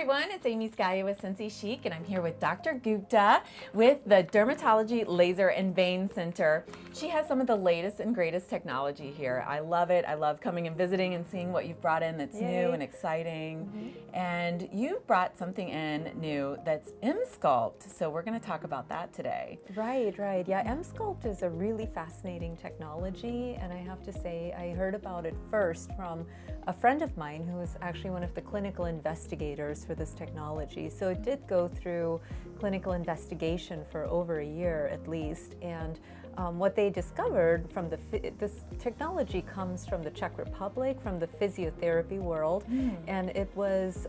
everyone, it's Amy Scalia with Cincy Chic, and I'm here with Dr. Gupta with the Dermatology Laser and Vein Center. She has some of the latest and greatest technology here. I love it. I love coming and visiting and seeing what you've brought in that's new and exciting. And you brought something in new that's Emsculpt, so we're going to talk about that today. Right. Yeah, Emsculpt is a really fascinating technology, and I have to say I heard about it first from a friend of mine who is actually one of the clinical investigators for this technology. So it did go through clinical investigation for over a year at least, and what they discovered from this technology comes from the Czech Republic, from the physiotherapy world, and it was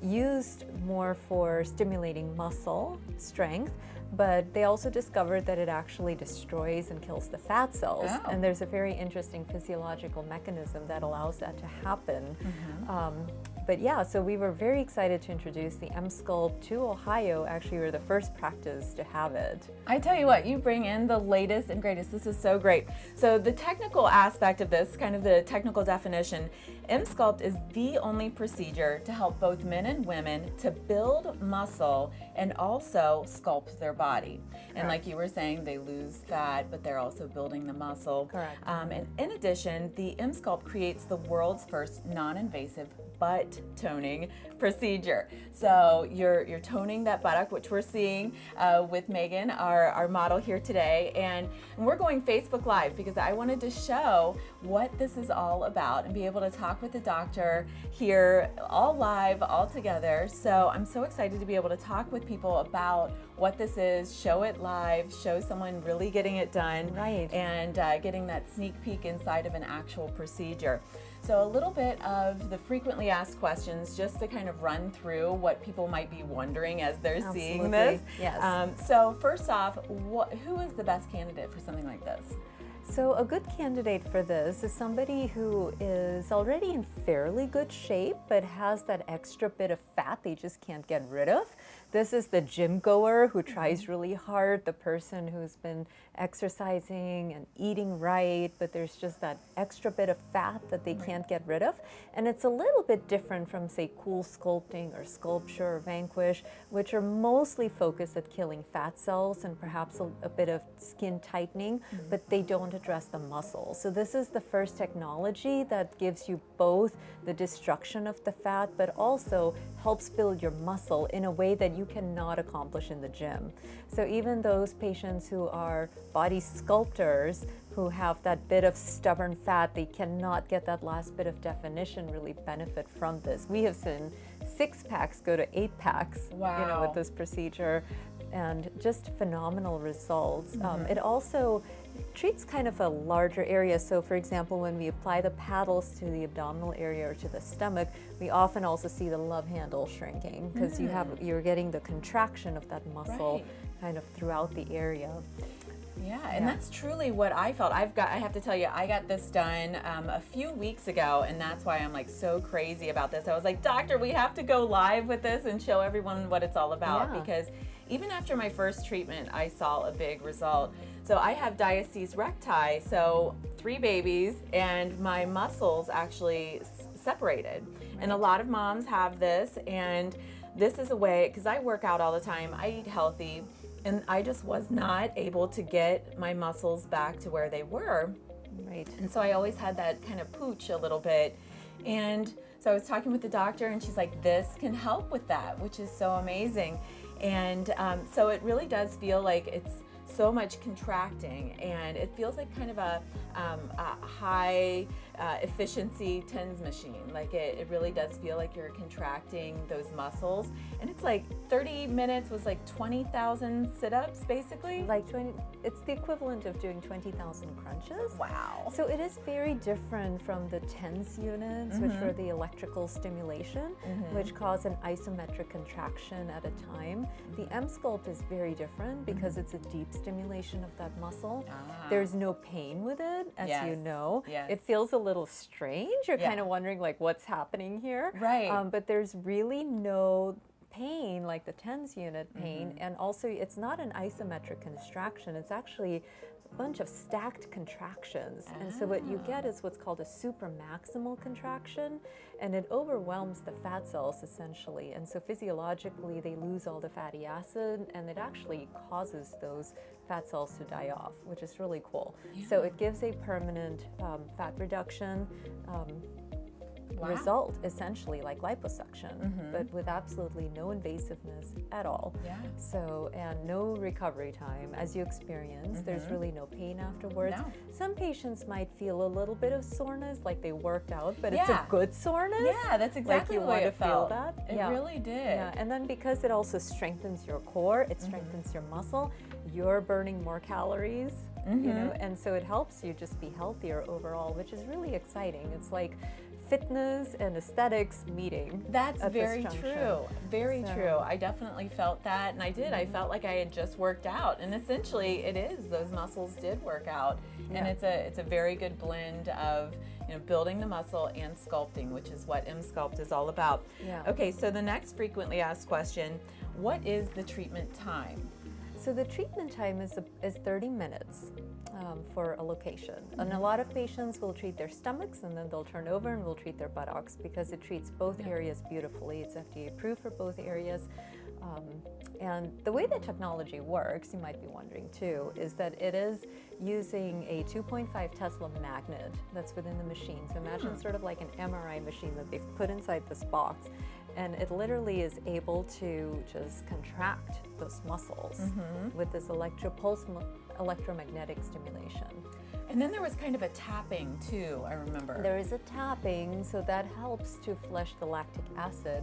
used more for stimulating muscle strength, but they also discovered that it actually destroys and kills the fat cells. And there's a very interesting physiological mechanism that allows that to happen. But yeah, so we were very excited to introduce the Emsculpt to Ohio. Actually, we're the first practice to have it. I tell you what, you bring in the latest and greatest. This is so great. So the technical aspect of this, kind of the technical definition, Emsculpt is the only procedure to help both men and women to build muscle and also sculpt their body. And like you were saying, they lose fat, but they're also building the muscle. Correct. And in addition, the Emsculpt creates the world's first non-invasive butt toning procedure. So you're toning that buttock, which we're seeing with Megan, our model here today, and we're going Facebook Live because I wanted to show what this is all about and be able to talk with the doctor here all live, all together. So I'm so excited to be able to talk with people about what this is, show it live, show someone really getting it done, and getting that sneak peek inside of an actual procedure. So a little bit of the frequently asked questions, just to kind of run through what people might be wondering as they're seeing this. Yes. So first off, who is the best candidate for something like this? So a good candidate for this is somebody who is already in fairly good shape but has that extra bit of fat they just can't get rid of. This is the gym goer who tries really hard, the person who's been exercising and eating right, but there's just that extra bit of fat that they can't get rid of. And it's a little bit different from, say, Cool Sculpting or Sculpture or Vanquish, which are mostly focused at killing fat cells and perhaps a bit of skin tightening, but they don't address the muscle. So this is the first technology that gives you both the destruction of the fat, but also helps build your muscle in a way that you cannot accomplish in the gym. So even those patients who are body sculptors, who have that bit of stubborn fat, they cannot get that last bit of definition, really benefit from this. We have seen 6-packs go to 8-packs, with this procedure, and just phenomenal results. It also treats kind of a larger area. So for example, when we apply the paddles to the abdominal area or to the stomach, we often also see the love handle shrinking because you're getting the contraction of that muscle kind of throughout the area. Yeah, and that's truly what I felt. I have to tell you, I got this done a few weeks ago, and that's why I'm like so crazy about this. I was like, doctor, we have to go live with this and show everyone what it's all about, because even after my first treatment, I saw a big result. So I have diastasis recti, so 3 babies, and my muscles actually separated. And a lot of moms have this, and this is a way, because I work out all the time, I eat healthy, and I just was not able to get my muscles back to where they were. And so I always had that kind of pooch a little bit. And so I was talking with the doctor, and she's like, this can help with that, which is so amazing. And so it really does feel like it's so much contracting, and it feels like kind of a high efficiency TENS machine. Like it really does feel like you're contracting those muscles, and it's like 30 minutes was like 20,000 sit-ups basically. Like it's the equivalent of doing 20,000 crunches. Wow. So it is very different from the TENS units, which were the electrical stimulation, which cause an isometric contraction at a time. The Emsculpt is very different because it's a deep stimulation of that muscle. There's no pain with it, as you know. It feels a little strange. You're kind of wondering like what's happening here. But there's really no pain like the TENS unit pain, and also it's not an isometric contraction. It's actually bunch of stacked contractions. And so what you get is what's called a supramaximal contraction, and it overwhelms the fat cells essentially. And so physiologically, they lose all the fatty acid, and it actually causes those fat cells to die off, which is really cool. So it gives a permanent fat reduction result, essentially like liposuction, but with absolutely no invasiveness at all. So, and no recovery time. As you experience, there's really no pain afterwards. Some patients might feel a little bit of soreness, like they worked out, but it's a good soreness. Yeah, that's exactly like the way it felt. Feel that. It really did. Yeah, and then because it also strengthens your core, it strengthens your muscle, you're burning more calories, you know, and so it helps you just be healthier overall, which is really exciting. It's like fitness and aesthetics meeting. That's very true. Very true. I definitely felt that, and I did. I felt like I had just worked out, and essentially it is. Those muscles did work out, and it's a very good blend of, you know, building the muscle and sculpting, which is what Emsculpt is all about. Okay, so the next frequently asked question, what is the treatment time? So the treatment time is 30 minutes for a location. And a lot of patients will treat their stomachs and then they'll turn over and we'll treat their buttocks because it treats both areas beautifully. It's FDA approved for both areas. And the way the technology works, you might be wondering too, is that it is using a 2.5 Tesla magnet that's within the machine. So imagine sort of like an MRI machine that they've put inside this box. And it literally is able to just contract those muscles with this electromagnetic stimulation. And then there was kind of a tapping too, I remember. There is a tapping, so that helps to flush the lactic acid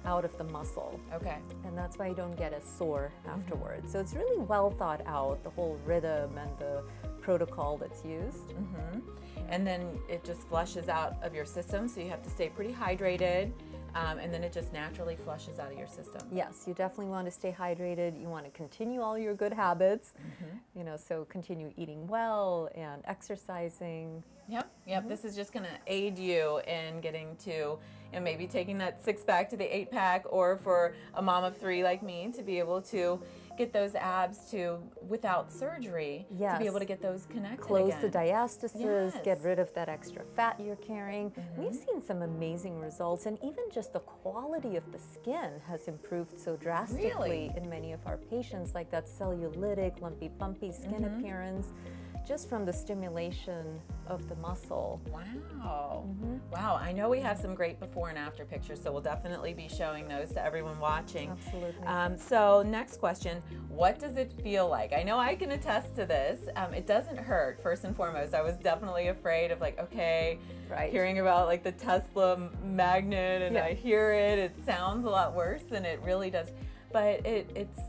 out of the muscle. Okay. And that's why you don't get as sore afterwards. So it's really well thought out, the whole rhythm and the protocol that's used. And then it just flushes out of your system, so you have to stay pretty hydrated. And then it just naturally flushes out of your system. Yes, you definitely want to stay hydrated. You want to continue all your good habits, you know, so continue eating well and exercising. Yep. This is just going to aid you in getting to, and maybe taking that 6-pack to the 8-pack, or for a mom of 3 like me to be able to get those abs to, without surgery, to be able to get those connected Close again. the diastasis, get rid of that extra fat you're carrying. We've seen some amazing results, and even just the quality of the skin has improved so drastically in many of our patients, like that cellulitic, lumpy, bumpy skin appearance, just from the stimulation of the muscle. Wow. Wow. I know we have some great before and after pictures, so we'll definitely be showing those to everyone watching. Absolutely. So next question, what does it feel like? I know I can attest to this. It doesn't hurt, first and foremost. I was definitely afraid of like, okay, hearing about like the Tesla magnet, and I hear it, it sounds a lot worse than it really does. But it's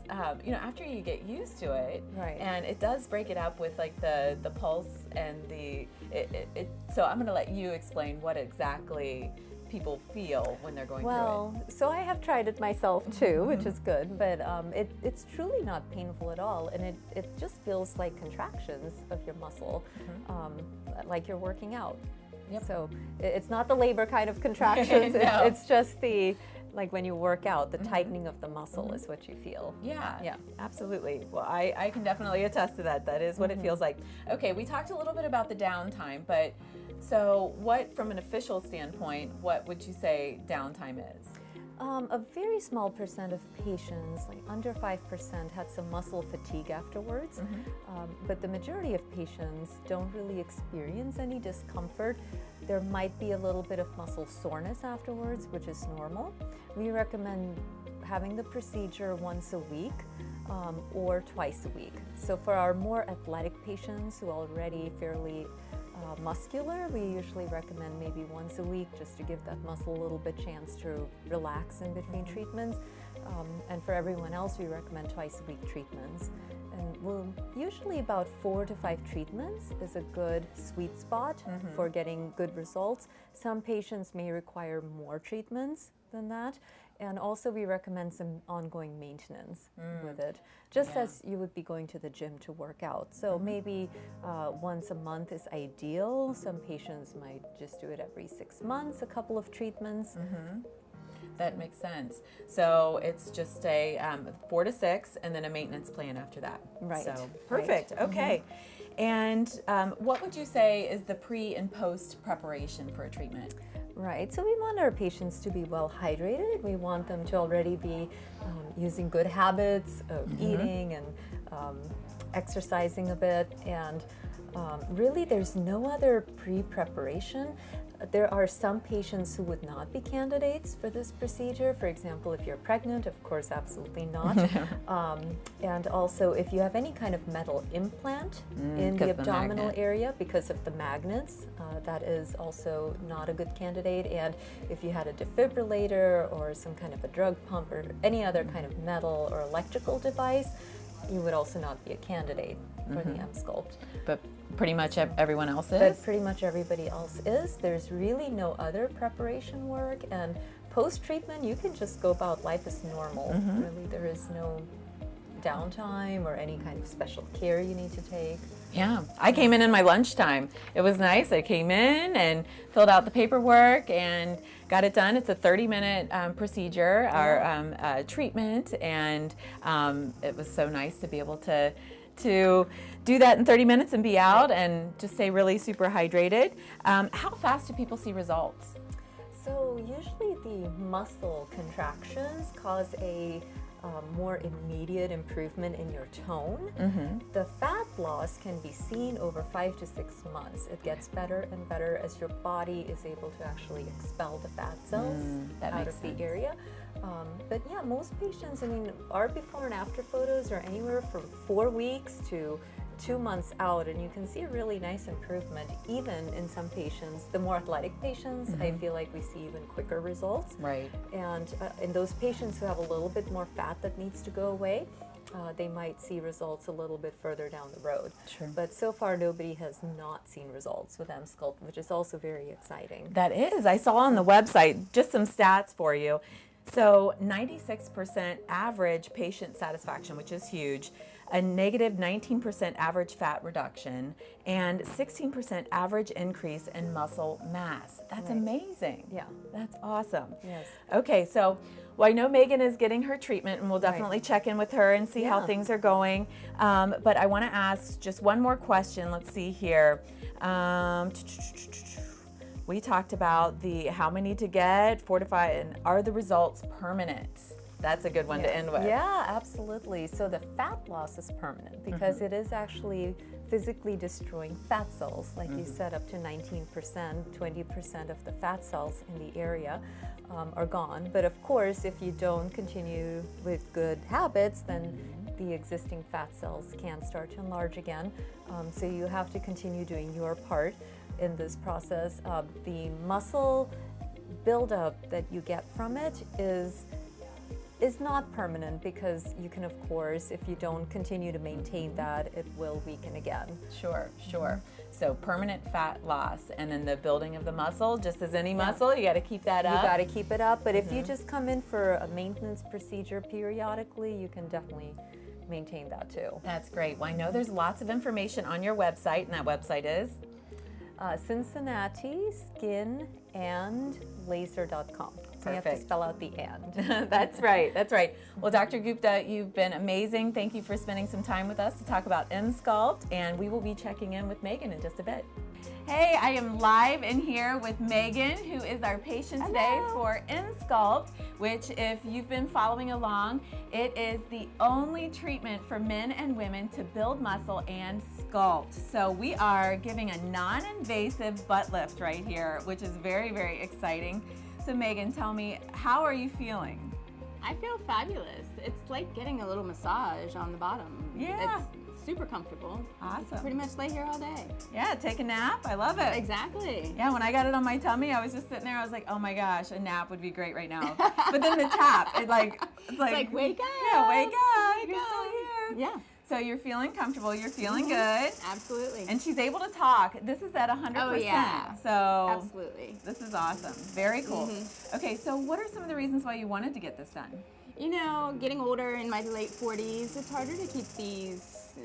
you know, after you get used to it, and it does break it up with like the pulse and so I'm going to let you explain what exactly people feel when they're going through it. Well, so I have tried it myself too, which is good, but it's truly not painful at all, and it just feels like contractions of your muscle, like you're working out. So it's not the labor kind of contractions, it's just the, like when you work out, the tightening of the muscle is what you feel. Yeah, absolutely. Well, I can definitely attest to that. That is what it feels like. Okay, we talked a little bit about the downtime, but so what, from an official standpoint, what would you say downtime is? A very small percent of patients, like under 5%, had some muscle fatigue afterwards, but the majority of patients don't really experience any discomfort. There might be a little bit of muscle soreness afterwards, which is normal. We recommend having the procedure once a week or twice a week. So for our more athletic patients who are already fairly muscular, we usually recommend maybe once a week, just to give that muscle a little bit chance to relax in between treatments. And for everyone else, we recommend twice a week treatments. And usually about 4 to 5 treatments is a good sweet spot for getting good results. Some patients may require more treatments than that. And also we recommend some ongoing maintenance with it, just as you would be going to the gym to work out. So maybe once a month is ideal. Some patients might just do it every 6 months, a couple of treatments. That makes sense. So it's just a 4 to 6, and then a maintenance plan after that. Right. So perfect. Okay. And what would you say is the pre and post preparation for a treatment? Right, so we want our patients to be well hydrated. We want them to already be using good habits of eating and exercising a bit. And really, there's no other pre-preparation. There are some patients who would not be candidates for this procedure. For example, if you're pregnant, of course, absolutely not. And also, if you have any kind of metal implant in the abdominal area because of the magnets, that is also not a good candidate. And if you had a defibrillator or some kind of a drug pump or any other kind of metal or electrical device, you would also not be a candidate for the Emsculpt. But pretty much everyone else is? But pretty much everybody else is. There's really no other preparation work, and post-treatment you can just go about life as normal. Really, there is no downtime or any kind of special care you need to take. Yeah, I came in my lunchtime. It was nice. I came in and filled out the paperwork and got it done. It's a 30-minute procedure, our treatment, and it was so nice to be able to do that in 30 minutes and be out and just stay really super hydrated. How fast do people see results? So usually the muscle contractions cause a more immediate improvement in your tone. The fat loss can be seen over 5 to 6 months. It gets better and better as your body is able to actually expel the fat cells out of the area. But yeah, most patients, I mean, our before and after photos are anywhere from 4 weeks to 2 months out, and you can see a really nice improvement even in some patients. The more athletic patients, I feel like we see even quicker results. Right. And in those patients who have a little bit more fat that needs to go away, they might see results a little bit further down the road. Sure. But so far, nobody has not seen results with Emsculpt, which is also very exciting. That is. I saw on the website just some stats for you. So 96% average patient satisfaction, which is huge, a negative 19% average fat reduction, and 16% average increase in muscle mass. That's amazing. Yeah. That's awesome. Yes. Okay, so well, I know Megan is getting her treatment, and we'll definitely check in with her and see how things are going. But I want to ask just one more question. Let's see here. We talked about how many to get, 4 to 5, and are the results permanent? That's a good one to end with. Yeah, absolutely. So the fat loss is permanent because it is actually physically destroying fat cells. Like you said, up to 19%, 20% of the fat cells in the area are gone. But of course, if you don't continue with good habits, then the existing fat cells can start to enlarge again. So you have to continue doing your part in this process. The muscle buildup that you get from it is not permanent because you can, of course, if you don't continue to maintain that, it will weaken again. Sure. So permanent fat loss, and then the building of the muscle, just as any muscle, you got to keep that up. You got to keep it up, but if you just come in for a maintenance procedure periodically, you can definitely maintain that too. That's great. Well, I know there's lots of information on your website, and that website is? Cincinnati Skin and Laser.com. So you have to spell out the and. That's right. Well, Dr. Gupta, you've been amazing. Thank you for spending some time with us to talk about Emsculpt, and we will be checking in with Megan in just a bit. Hey, I am live in here with Megan, who is our patient today for Emsculpt, which, if you've been following along, it is the only treatment for men and women to build muscle and sculpt. So we are giving a non-invasive butt lift right here, which is very, very exciting. So Megan, tell me, how are you feeling? I feel fabulous. It's like getting a little massage on the bottom. Yeah. It's super comfortable. Awesome. Pretty much lay here all day. Yeah, take a nap. I love it. Exactly. Yeah, when I got it on my tummy, I was just sitting there. I was like, oh my gosh, a nap would be great right now. But then the tap, it's like wake up. Yeah, wake up. Wake You're up. still here. Yeah. So you're feeling comfortable. You're feeling good. Absolutely. And she's able to talk. This is at 100%. Oh, yeah. So absolutely. This is awesome. Very cool. Okay, so what are some of the reasons why you wanted to get this done? You know, getting older, in my late 40s, it's harder to keep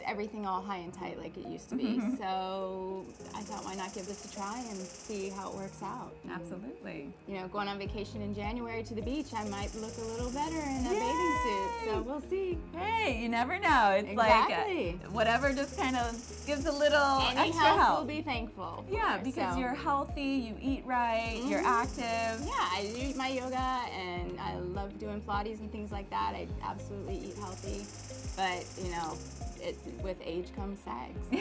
everything all high and tight like it used to be. So I thought, why not give this a try and see how it works out. Absolutely. You know, going on vacation in January to the beach, I might look a little better in a bathing suit. So we'll see. Hey, you never know. It's Exactly. like whatever just kind of gives a little Any extra help help. will be thankful for. Yeah, because So, you're healthy, you eat right, you're active. yeah, I do my yoga and I love doing Pilates and things like that. I absolutely eat healthy, but you know, with age comes sag. So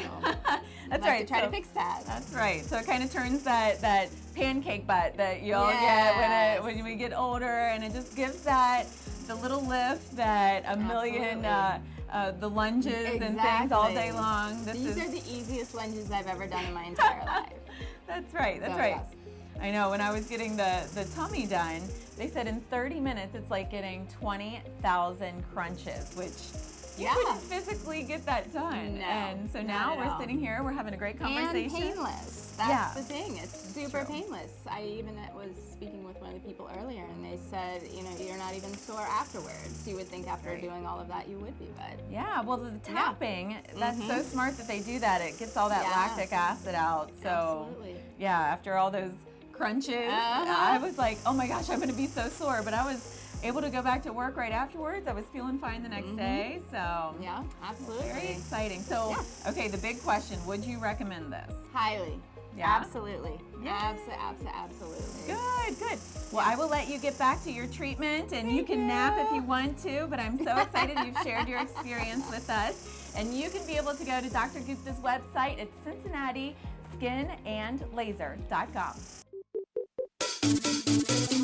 That's I right. to try so, to fix that. That's right. So it kind of turns that pancake butt that you all Yes. get when we get older, and it just gives that the little lift that a million the lunges and things all day long. These are the easiest lunges I've ever done in my entire life. That's right. That's So, right. yes. I know when I was getting the tummy done, they said in 30 minutes it's like getting 20,000 crunches, which you couldn't physically get that done. No, and so not now at we're all. sitting here, we're having a great conversation. And painless. That's Yeah. the thing. It's super true. painless. I even was speaking with one of the people earlier, and they said, you know, you're not even sore afterwards. You would think after doing all of that you would be, but Yeah, well, the tapping, that's so smart that they do that. It gets all that Yeah. lactic acid out. So, Absolutely. yeah, after all those crunches, I was like, oh my gosh, I'm going to be so sore. But I was able to go back to work right afterwards. I was feeling fine the next day. So, yeah, absolutely. very exciting. So, okay, the big question, would you recommend this? Highly. Yeah? Absolutely. Absolutely. Good, good. Well, I will let you get back to your treatment, and you can nap if you want to, but I'm so excited you've shared your experience with us. And you can be able to go to Dr. Gupta's website at CincinnatiSkinandLaser.com.